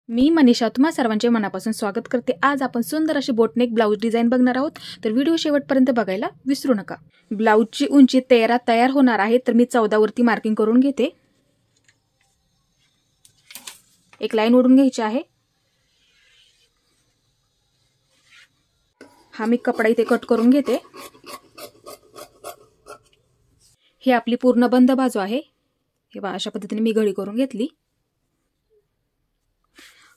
मी मनीषा तुम्हा सर्वांचे मनापासून स्वागत करते। आज आपण सुंदर अशी बोटनेक ब्लाउज डिझाइन बघणार आहोत, तर व्हिडिओ शेवटपर्यंत बघायला विसरू नका। ब्लाउजची उंची 13 तयार होणार आहे, तर मी 14 वरती मार्किंग करून घेते। एक लाईन ओढून घ्यायची आहे। हा मी कपडा इथे कट करून घेते। ही आपली पूर्ण बंद बाजू आहे। हे बघा अशा पद्धतीने मी घडी करून घेतली।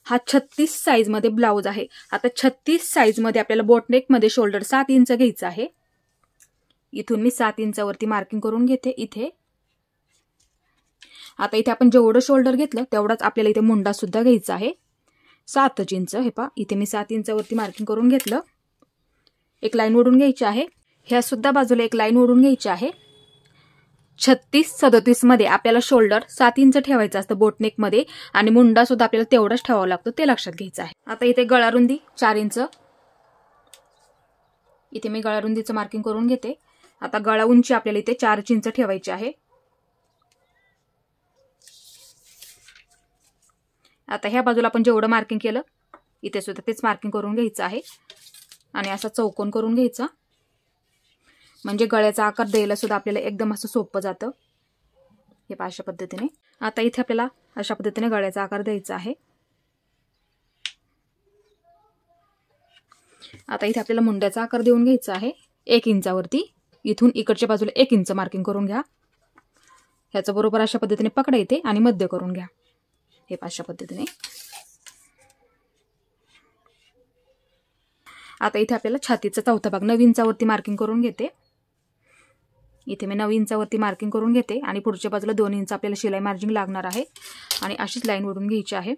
हा 36 साइज मध्ये ब्लाउज आहे। आता 36 साइज मध्ये आपल्याला बोटनेक मध्ये शोल्डर 7 इंच घ्यायचा आहे। इथून मी 7 इंचावरती मार्किंग करून घेते इथे। आता इथे आपण जेवढं शोल्डर घेतलं तेवढाच आपल्याला इथे मुंडा सुद्धा घ्यायचा आहे 7 इंच। हे पहा इथे मी 7 इंचावरती मार्किंग करून घेतलं। एक लाईन ओढून घ्यायची आहे। ह्या सुद्धा बाजूला एक लाईन ओढून घ्यायची आहे। 36-37 मध्ये आपल्याला शोल्डर 7 इंच ठेवायचं असतं बोटनेक मध्ये, आणि मुंडा सुद्धा आपल्याला तेवढाच ठेवावा लागतो, ते लक्षात घ्यायचं आहे। आता इथे गळा रुंदी 4 इंच, इथे मी गळा रुंदीचं मार्किंग करून घेते। आता गळा उंची आपल्याला इथे 4 इंच ठेवायची आहे। आता ह्या बाजूला आपण जेवढं मार्किंग केलं इथे सुद्धा तेच मार्किंग करून घ्यायचं आहे, आणि असा चौकोन करून घ्यायचा, म्हणजे गळ्याचा आकार द्यायला सुद्धा आपल्याला एकदम असं सोपं जातं। हे पहा अशा पद्धतीने। आता इथे आपल्याला अशा पद्धतीने गळ्याचा आकार द्यायचा आहे। आता इथे आपल्याला मुंड्याचा आकार देऊन घ्यायचा आहे 1 इंचावरती। इथून इकडच्या बाजूला 1 इंच मार्किंग करून घ्या। ह्याचं बरोबर अशा पद्धतीने पकडा इथे आणि मध्य करून घ्या। हे पहा अशा पद्धतीने। आता इथे आपल्याला छातीचा चौथा भाग 9 इंचावरती मार्किंग करून घेते। इथे मी 9 इंचावरती मार्किंग करून घेते, आणि पुढच्या बाजूला 2 इंच आपल्याला शिलाई मार्जिंग लागणार आहे, आणि अशीच लाईन ओढून घ्यायची आहे।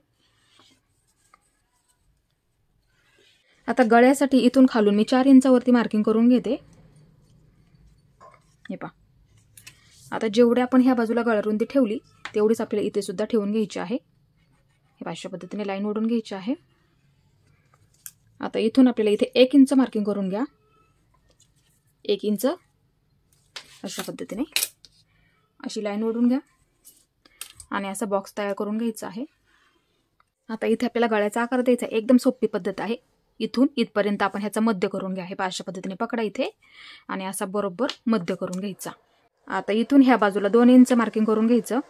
आता गळ्यासाठी इथून खालून मी 4 इंचावरती मार्किंग करून घेते। हे पहा आता जेवढे आपण ह्या बाजूला गळा रुंदी ठेवली तेवढीच आपल्याला इथे सुद्धा ठेवून घ्यायची आहे। हे अशा पद्धतीने लाईन ओढून घ्यायची आहे। आता इथून आपल्याला इथे 1 इंच मार्किंग करून घ्या। 1 इंच अशा पद्धतीने अशी लाईन ओढून घ्या, आणि असा बॉक्स तयार करून घ्यायचा आहे। आता इथे आपल्याला गळ्याचा आकार द्यायचा, एकदम सोपी पद्धत आहे। इथून इथपर्यंत आपण ह्याचा मध्य करून घ्या। हे अशा पद्धतीने पकडा इथे, आणि असा बरोबर मध्य करून घ्यायचा। आता इथून ह्या बाजूला 2 इंच मार्किंग करून घ्यायचं।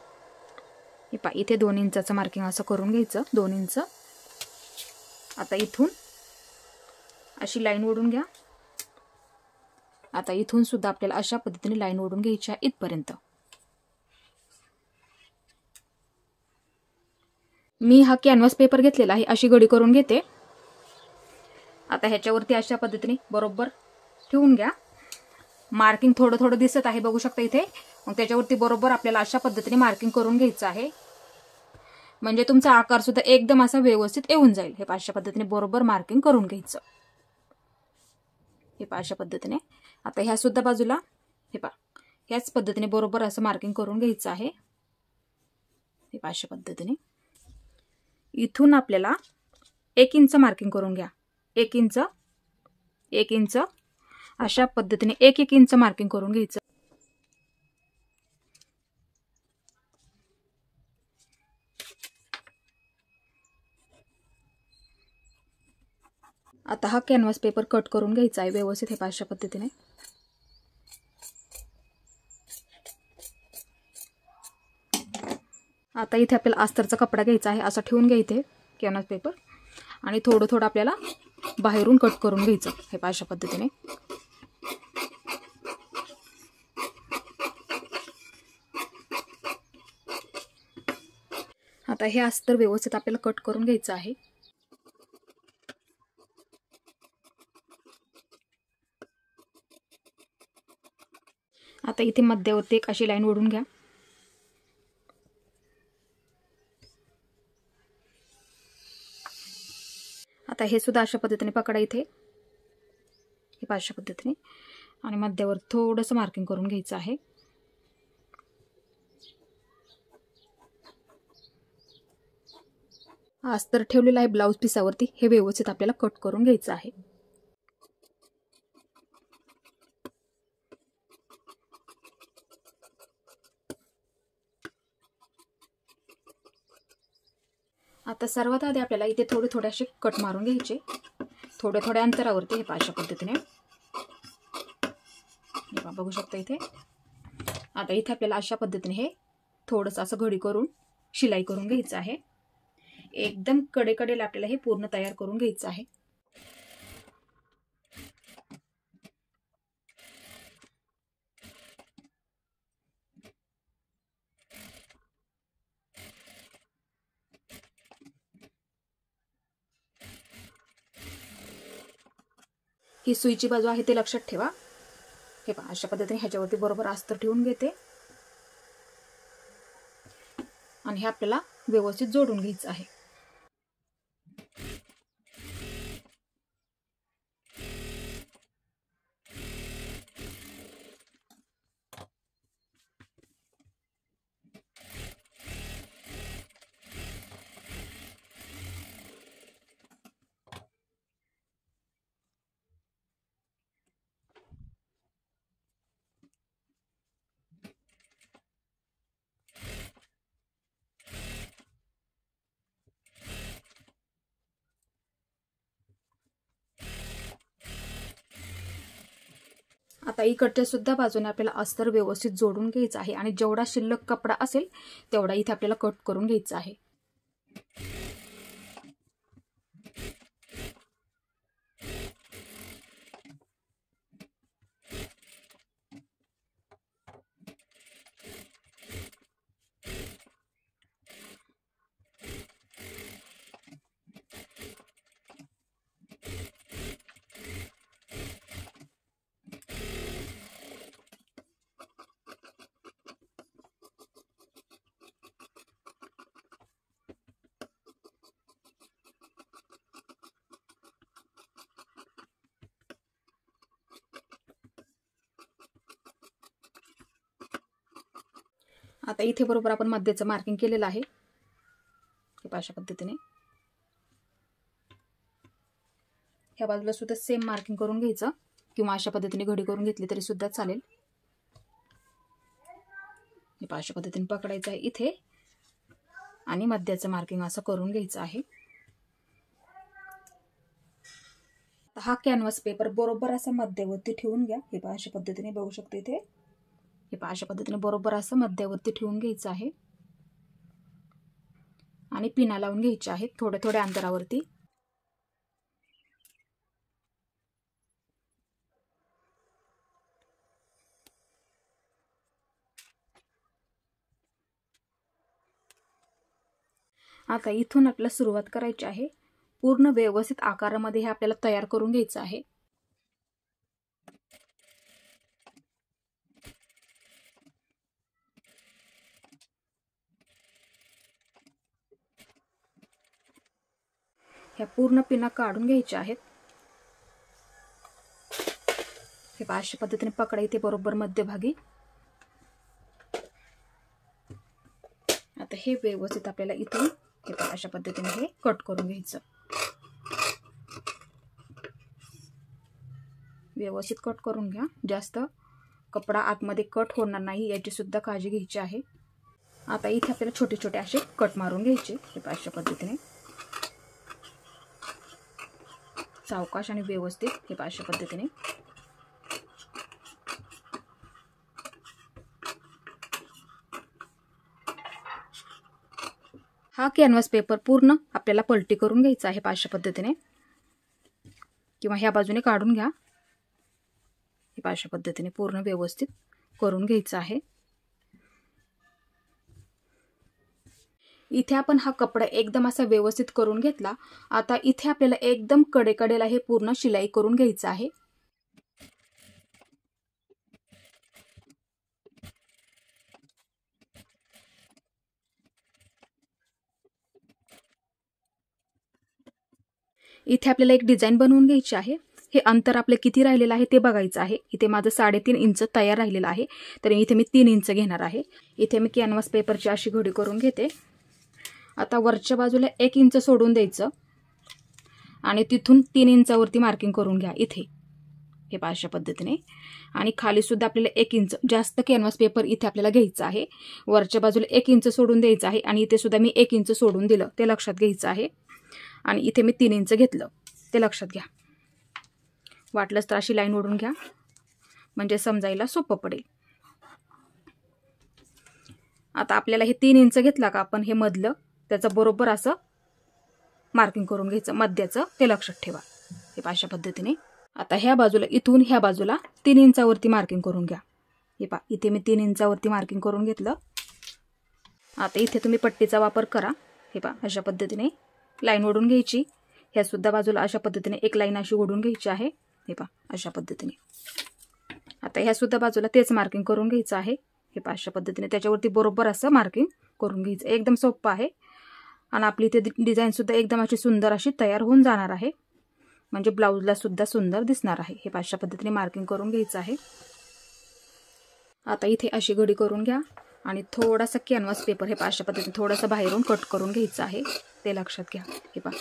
हे पहा इथे 2 इंचाचं मार्किंग असं करून घ्यायचं, 2 इंच। आता इथून अशी लाईन ओढून घ्या। आता इथून सुद्धा आपल्याला अशा पद्धतीने लाईन ओढून घ्यायची आहे इथपर्यंत। मी हा कॅनव्हास पेपर घेतलेला आहे, अशी घडी करून घेते। आता ह्याच्यावरती अशा पद्धतीने बरोबर ठेवून घ्या। मार्किंग थोडं थोडं दिसत आहे, बघू शकता इथे। मग त्याच्यावरती बरोबर आपल्याला अशा पद्धतीने मार्किंग करून घ्यायचं आहे, म्हणजे तुमचा आकार सुद्धा एकदम असा व्यवस्थित येऊन जाईल। हे अशा पद्धतीने बरोबर मार्किंग करून घ्यायचं। हे अशा पद्धतीने। आता ह्या सुद्धा बाजूला हे पहा ह्याच पद्धतीने बरोबर असं मार्किंग करून घ्यायचं आहे। हे अशा पद्धतीने इथून आपल्याला 1 इंच मार्किंग करून घ्या। 1 इंच 1 इंच अशा पद्धतीने 1-1 इंच मार्किंग करून घ्यायचं। आता हा कॅनव्हास पेपर कट करून घ्यायचा आहे व्यवस्थित। हे अशा पद्धतीने आता इथे आपल्याला अस्तरचा कपडा घ्यायचा आहे, असा ठेवून घ्या इथे कॅनव्हास पेपर, आणि थोडं थोडं आपल्याला बाहेरून कट करून घ्यायचं। हे अशा पद्धतीने। आता हे अस्तर व्यवस्थित आपल्याला कट करून घ्यायचं आहे। आता इथे मध्यावरती एक अशी लाईन ओढून घ्या। आता हे सुद्धा अशा पद्धतीने पकडा इथे। हे अशा पद्धतीने, आणि मध्यावर थोडंसं मार्किंग करून घ्यायचं आहे। अस्तर ठेवलेला आहे ब्लाउज पिसावरती, हे व्यवस्थित आपल्याला कट करून घ्यायचं आहे। आता सर्वात आधी आपल्याला इथे थोडे थोडे असे कट मारून घ्यायचे, थोड्या थोड्या अंतरावरती. हे पहा अशा पद्धतीने. हे पहा बघू शकता इथे. आता इथे आपल्याला अशा पद्धतीने हे थोडंसं असं घडी करून शिलाई करून घ्यायचं आहे. एकदम कडेकडेला आपल्याला हे पूर्ण तयार करून घ्यायचं आहे. ही सुईची बाजू आहे ते लक्षात ठेवा. हे पहा अशा पद्धतीने ह्याच्यावरती बरोबर अस्तर ठेवून घेते आणि हे आपल्याला व्यवस्थित जोडून घ्यायचं आहे. आता इकडच्या सुद्धा बाजूने आपल्याला अस्तर व्यवस्थित जोडून घ्यायचं आहे आणि जेवढा शिल्लक कपडा असेल तेवढा इथे आपल्याला कट करून घ्यायचा आहे. आता इथे बरोबर आपण मध्याचं मार्किंग केलेलं आहे. हे अशा पद्धतीने ह्या बाजूला सुद्धा सेम मार्किंग करून घ्यायचं किंवा अशा पद्धतीने घडी करून घेतली तरी सुद्धा चालेल. हे अशा पद्धतीने पकडायचं आहे इथे आणि मध्याचं मार्किंग असं करून घ्यायचं आहे. हा कॅनव्हास पेपर बरोबर असा मध्यावरती ठेवून घ्या. हे अशा पद्धतीने बघू शकता इथे. हे अशा पद्धतीने बरोबर असं मध्यावरती ठेवून घ्यायचं आहे आणि पिना लावून घ्यायच्या आहेत थोड्या थोड्या अंतरावरती. आता इथून आपल्याला सुरुवात करायची आहे. पूर्ण व्यवस्थित आकारामध्ये हे आपल्याला तयार करून घ्यायचं आहे. ह्या पूर्ण पिना काढून घ्यायच्या आहेत. हे अशा पद्धतीने पकडा इथे बरोबर मध्यभागी. आता हे व्यवस्थित आपल्याला इथून हे अशा पद्धतीने हे कट करून घ्यायचं. व्यवस्थित कट करून घ्या. जास्त कपडा आतमध्ये कट होणार नाही याची सुद्धा काळजी घ्यायची आहे. आता इथे आपल्याला छोटे छोटे असे कट मारून घ्यायचे. हे अशा पद्धतीने सावकाश आणि व्यवस्थित. हे अशा पद्धतीने हा कॅनव्हास पेपर पूर्ण आपल्याला पलटी करून घ्यायचा आहे अशा पद्धतीने किंवा ह्या बाजूने काढून घ्या. हे अशा पद्धतीने पूर्ण व्यवस्थित करून घ्यायचं आहे. इथे आपण हा कपडा एकदम असा व्यवस्थित करून घेतला. आता इथे आपल्याला एकदम कडेकडेला हे पूर्ण शिलाई करून घ्यायचं आहे. इथे आपल्याला एक डिझाईन बनवून घ्यायची आहे. हे अंतर आपले किती राहिलेलं आहे ते बघायचं आहे. इथे माझं 3.5 इंच तयार राहिलेलं आहे तर इथे मी 3 इंच घेणार आहे. इथे मी कॅनव्हास पेपरची अशी घडी करून घेते. आता वरच्या बाजूला 1 इंच सोडून द्यायचं आणि तिथून 3 इंचावरती मार्किंग करून घ्या इथे. हे पहा अशा पद्धतीने. आणि खाली सुद्धा आपल्याला 1 इंच जास्त कॅनव्हास पेपर इथे आपल्याला घ्यायचा आहे. वरच्या बाजूला 1 इंच सोडून द्यायचं आहे आणि इथे सुद्धा मी 1 इंच सोडून दिलं, ते लक्षात घ्यायचं आहे. आणि इथे मी 3 इंच घेतलं, ते लक्षात घ्या. वाटलंच तर अशी लाईन ओढून घ्या, म्हणजे समजायला सोपं पडेल. आता आपल्याला हे 3 इंच घेतला का आपण, हे मधलं त्याचं बरोबर असं मार्किंग करून घ्यायचं मध्याचं, ते लक्षात ठेवा. हे पहा अशा पद्धतीने. आता ह्या बाजूला इथून ह्या बाजूला 3 इंचावरती मार्किंग करून घ्या. हे पहा इथे मी 3 इंचावरती मार्किंग करून घेतलं. आता इथे तुम्ही पट्टीचा वापर करा. हे पहा अशा पद्धतीने लाईन ओढून घ्यायची. ह्या सुद्धा बाजूला अशा पद्धतीने एक लाईन अशी ओढून घ्यायची आहे. हे पहा अशा पद्धतीने. आता ह्या सुद्धा बाजूला तेच मार्किंग करून घ्यायचं आहे. हे पहा अशा पद्धतीने त्याच्यावरती बरोबर असं मार्किंग करून घ्यायचं. एकदम सोपं आहे आणि आपली इथे डिझाईन सुद्धा एकदम अशी सुंदर अशी तयार होऊन जाणार आहे, म्हणजे ब्लाऊजला सुद्धा सुंदर दिसणार आहे. हे अशा पद्धतीने मार्किंग करून घ्यायचं आहे. आता इथे अशी घडी करून घ्या आणि थोडासा कॅनव्हास पेपर हे अशा पद्धतीने थोडंसं बाहेरून कट करून घ्यायचं आहे, ते लक्षात घ्या. हे पहा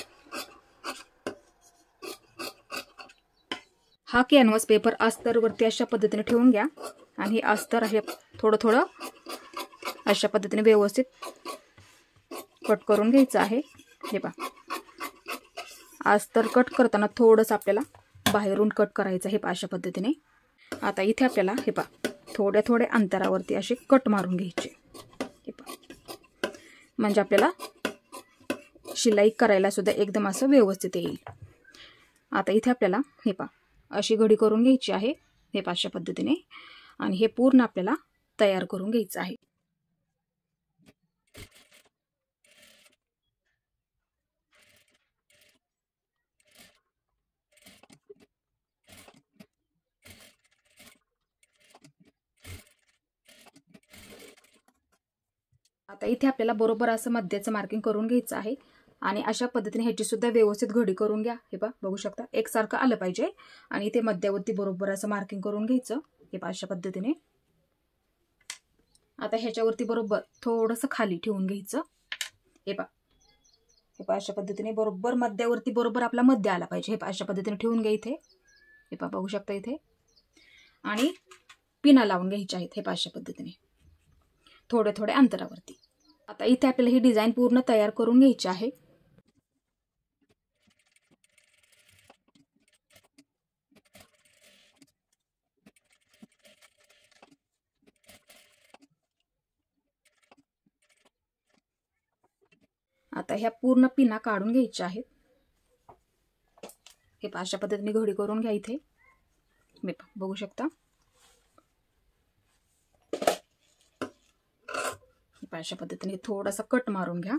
हा कॅनव्हास पेपर अस्तरवरती अशा पद्धतीने ठेवून घ्या आणि हे अस्तर हे थोडं थोडं अशा पद्धतीने व्यवस्थित कट करून घ्यायचं आहे. हे पहा अस्तर कट करताना थोडंसं आपल्याला बाहेरून कट करायचं आहे अशा पद्धतीने. आता इथे आपल्याला हे पहा थोड्या थोड्या अंतरावरती असे कट मारून घ्यायचे. हे पहा म्हणजे आपल्याला शिलाई करायला सुद्धा एकदम असं व्यवस्थित येईल. आता इथे आपल्याला हे पहा अशी घडी करून घ्यायची आहे. हे पहा अशा पद्धतीने. आणि हे पूर्ण आपल्याला तयार करून घ्यायचं आहे. आता इथे आपल्याला बरोबर असं मध्याचं मार्किंग करून घ्यायचं आहे आणि अशा पद्धतीने ह्याची सुद्धा व्यवस्थित घडी करून घ्या. हे पहा बघू शकता एकसारखं आलं पाहिजे आणि इथे मध्यावरती बरोबर असं मार्किंग करून घ्यायचं. हे पहा अशा पद्धतीने. आता ह्याच्यावरती बरोबर थोडंसं खाली ठेवून घ्यायचं. हे पहा अशा पद्धतीने बरोबर मध्यावरती बरोबर आपला मध्य आला पाहिजे. हे पहा अशा पद्धतीने ठेवून घ्या इथे. हे पहा बघू शकता इथे. आणि पिना लावून घ्यायच्या आहेत. हे पहा अशा पद्धतीने थोड्या थोड्या अंतरावरती. आता इथे आपल्याला ही डिझाईन पूर्ण तयार करून घ्यायची आहे. आता ह्या पूर्ण पिना काढून घ्यायच्या आहेत. हे पहा अशा पद्धतीने घडी करून घ्या इथे. बघू शकता. अशा पद्धतीने थोडासा कट मारून घ्या,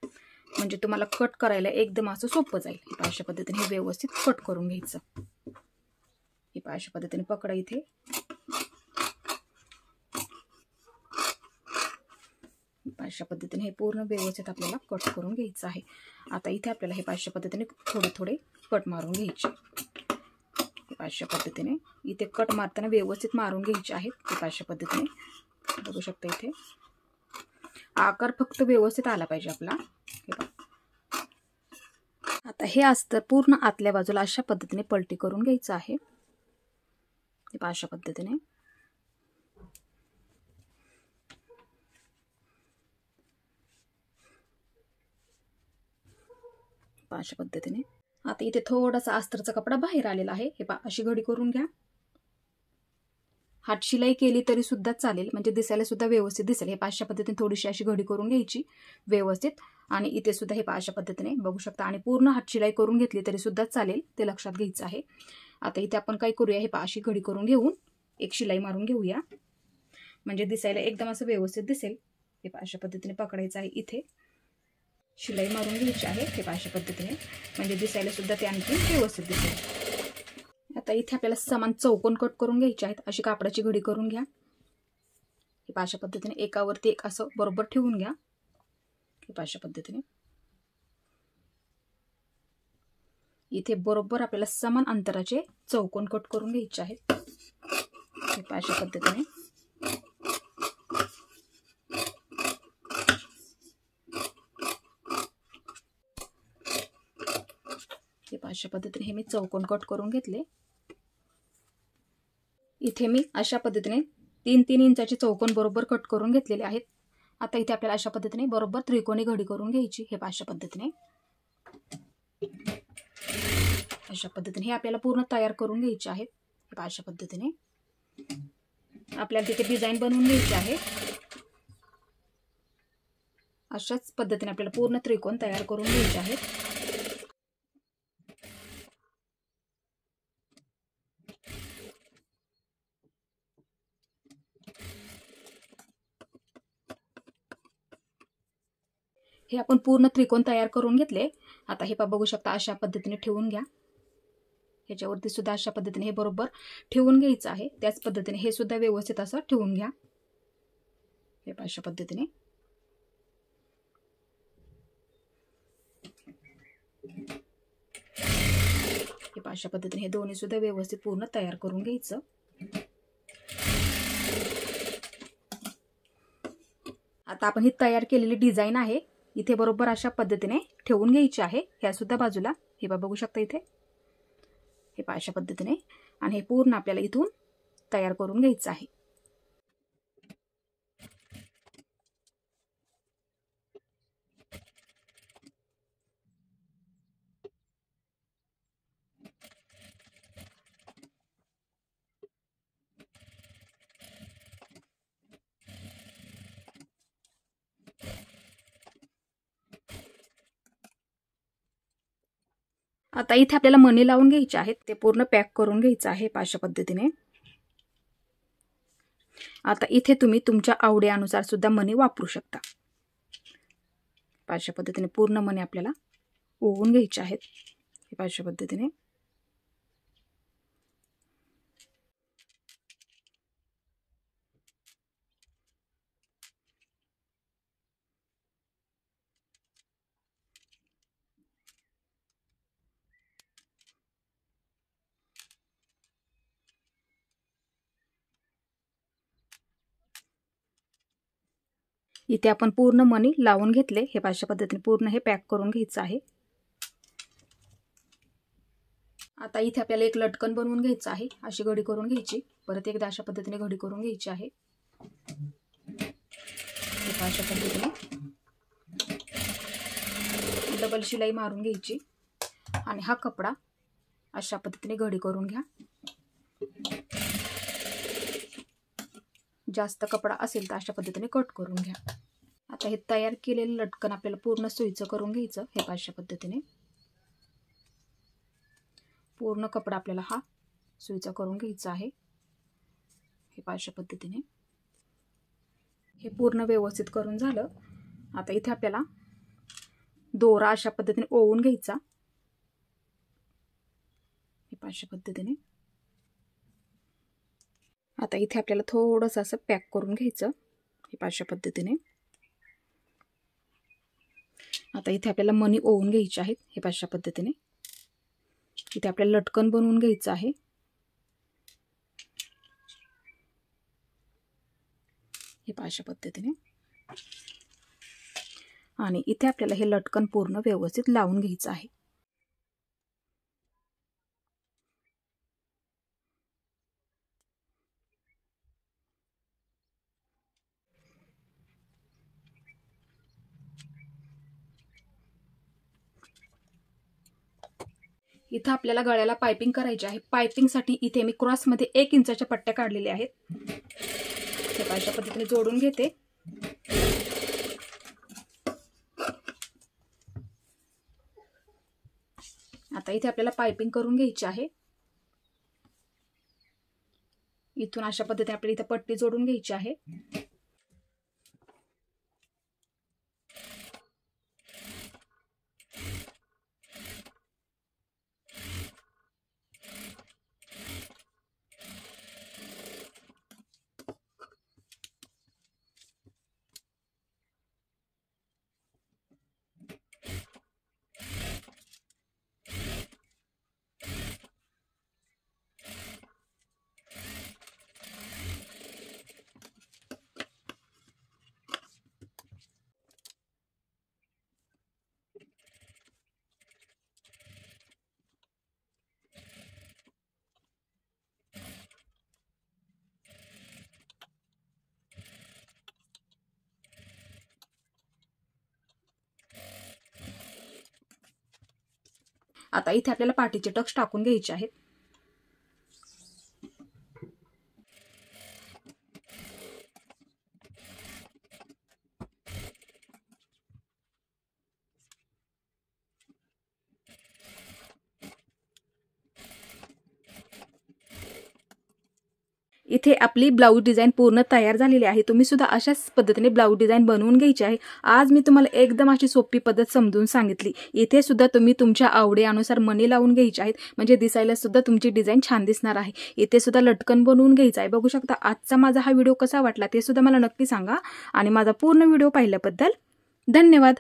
म्हणजे तुम्हाला कट करायला एकदम असं सोपं जाईल. हे अशा पद्धतीने हे व्यवस्थित कट करून घ्यायचं. हे अशा पद्धतीने पकडा इथे. अशा पद्धतीने हे पूर्ण व्यवस्थित आपल्याला कट करून घ्यायचं आहे. आता इथे आपल्याला हे अशा पद्धतीने थोडे थोडे कट मारून घ्यायचे. अशा पद्धतीने इथे कट मारताना व्यवस्थित मारून घ्यायचे आहेत. अशा पद्धतीने बघू शकता इथे आकार फक्त व्यवस्थित आला पाहिजे आपला. आता हे अस्तर पूर्ण आतल्या बाजूला अशा पद्धतीने पलटी करून घ्यायचं आहे. अशा पद्धतीने अशा पद्धतीने. आता इथे थोडासा अस्तरचा कपडा बाहेर आलेला आहे. हे पहा अशी घडी करून घ्या. हात शिलाई केली तरी सुद्धा चालेल, म्हणजे दिसायला सुद्धा व्यवस्थित दिसेल. हे अशा पद्धतीने थोडीशी अशी घडी करून घ्यायची व्यवस्थित. आणि इथे सुद्धा हे अशा पद्धतीने बघू शकता. आणि पूर्ण हात शिलाई करून घेतली तरी सुद्धा चालेल, ते लक्षात घ्यायचं आहे. आता इथे आपण काय करूया, हे अशी घडी करून घेऊन एक शिलाई मारून घेऊया, म्हणजे दिसायला एकदम असं व्यवस्थित दिसेल. हे अशा पद्धतीने पकडायचं आहे. इथे शिलाई मारून घ्यायची आहे. हे अशा पद्धतीने, म्हणजे दिसायला सुद्धा ते आणखी व्यवस्थित दिसेल. आता इथे आपल्याला समान चौकोन कट करून घ्यायचे आहेत. अशी कापडाची घडी करून घ्या. हे अशा पद्धतीने एकावरती एक असं बरोबर ठेवून घ्या. हे अशा पद्धतीने इथे बरोबर आपल्याला समान अंतराचे चौकोन कट करून घ्यायचे आहेत. हे अशा पद्धतीने अशा पद्धतीने हे मी चौकोन कट करून घेतले. इथे मी अशा पद्धतीने 3-3 इंचाचे चौकोन बरोबर कट करून घेतलेले आहेत. आता इथे आपल्याला अशा पद्धतीने बरोबर त्रिकोणी घडी करून घ्यायची. हे अशा पद्धतीने हे आपल्याला पूर्ण तयार करून घ्यायचे आहेत. हे अशा पद्धतीने आपल्याला तिथे डिझाईन बनवून घ्यायची आहे. अशाच पद्धतीने आपल्याला पूर्ण त्रिकोण तयार करून घ्यायचे आहेत. हे आपण पूर्ण त्रिकोण तयार करून घेतले. आता हे बघू शकता अशा पद्धतीने ठेवून घ्या. ह्याच्यावरती सुद्धा अशा पद्धतीने हे बरोबर ठेवून घ्यायचं आहे. त्याच पद्धतीने हे सुद्धा व्यवस्थित असं ठेवून घ्या. हे अशा पद्धतीने हे दोन्ही सुद्धा व्यवस्थित पूर्ण तयार करून घ्यायचं. आता आपण ही तयार केलेली डिझाईन आहे इथे बरोबर अशा पद्धतीने ठेवून घ्यायची आहे. ह्या सुद्धा बाजूला हे बघू शकता इथे हे अशा पद्धतीने, आणि हे पूर्ण आपल्याला इथून तयार करून घ्यायचं आहे. आता इथे आपल्याला मणी लावून घ्यायचे आहेत. ते पूर्ण पॅक करून घ्यायचं आहे अशा पद्धतीने. आता इथे तुम्ही तुमच्या आवडीनुसार सुद्धा मणी वापरू शकता. अशा पद्धतीने पूर्ण मणी आपल्याला ओवून घ्यायचे आहेत अशा पद्धतीने. इथे आपण पूर्ण मणी लावून घेतले. हे अशा पद्धतीने पूर्ण हे पॅक करून घ्यायचं आहे. आता इथे आपल्याला एक लटकन बनवून घ्यायचं आहे. अशी घडी करून घ्यायची. परत एकदा अशा पद्धतीने घडी करून घ्यायची आहे. अशा पद्धतीने डबल शिलाई मारून घ्यायची आणि हा कपडा अशा पद्धतीने घडी करून घ्या. जास्त कपडा असेल तर अशा पद्धतीने कट करून घ्या. आता हे तयार केलेलं लटकन आपल्याला पूर्ण सुईचं करून घ्यायचं. हे अशा पद्धतीने पूर्ण कपडा आपल्याला हा सुईचा करून घ्यायचा आहे. हे अशा पद्धतीने हे पूर्ण व्यवस्थित करून झालं. आता इथे आपल्याला दोरा अशा पद्धतीने ओवून घ्यायचा. हे अशा पद्धतीने आता इथे आपल्याला थोडंसं असं पॅक करून घ्यायचं. हे अशा पद्धतीने आता इथे आपल्याला मणी ओवून घ्यायचे आहेत. हे अशा पद्धतीने इथे आपल्याला लटकन बनवून घ्यायचं आहे. हे अशा पद्धतीने आणि इथे आपल्याला हे लटकन पूर्ण व्यवस्थित लावून घ्यायचं आहे. इथं आपल्याला गळ्याला पायपिंग करायची आहे. पायपिंगसाठी इथे मी क्रॉसमध्ये 1 इंचाच्या पट्ट्या काढलेल्या आहेत. हे अशा पद्धतीने जोडून घेते. आता इथे आपल्याला पायपिंग करून घ्यायची आहे. इथून अशा पद्धतीने आपल्याला इथे पट्टी जोडून घ्यायची आहे. आता इथे आपल्याला पाठीचे टक्स टाकून घ्यायचे आहेत. इथे आपली ब्लाऊज डिझाईन पूर्ण तयार झालेली आहे. तुम्ही सुद्धा अशाच पद्धतीने ब्लाऊज डिझाईन बनवून घ्यायची आहे. आज मी तुम्हाला एकदम अशी सोपी पद्धत समजून सांगितली. इथे सुद्धा तुम्ही तुमच्या आवडीनुसार मणी लावून घ्यायचे आहेत, म्हणजे दिसायला सुद्धा तुमची डिझाईन छान दिसणार आहे. इथे सुद्धा लटकन बनवून घ्यायचं आहे. बघू शकता. आजचा माझा हा व्हिडिओ कसा वाटला ते सुद्धा मला नक्की सांगा आणि माझा पूर्ण व्हिडिओ पाहिल्याबद्दल धन्यवाद.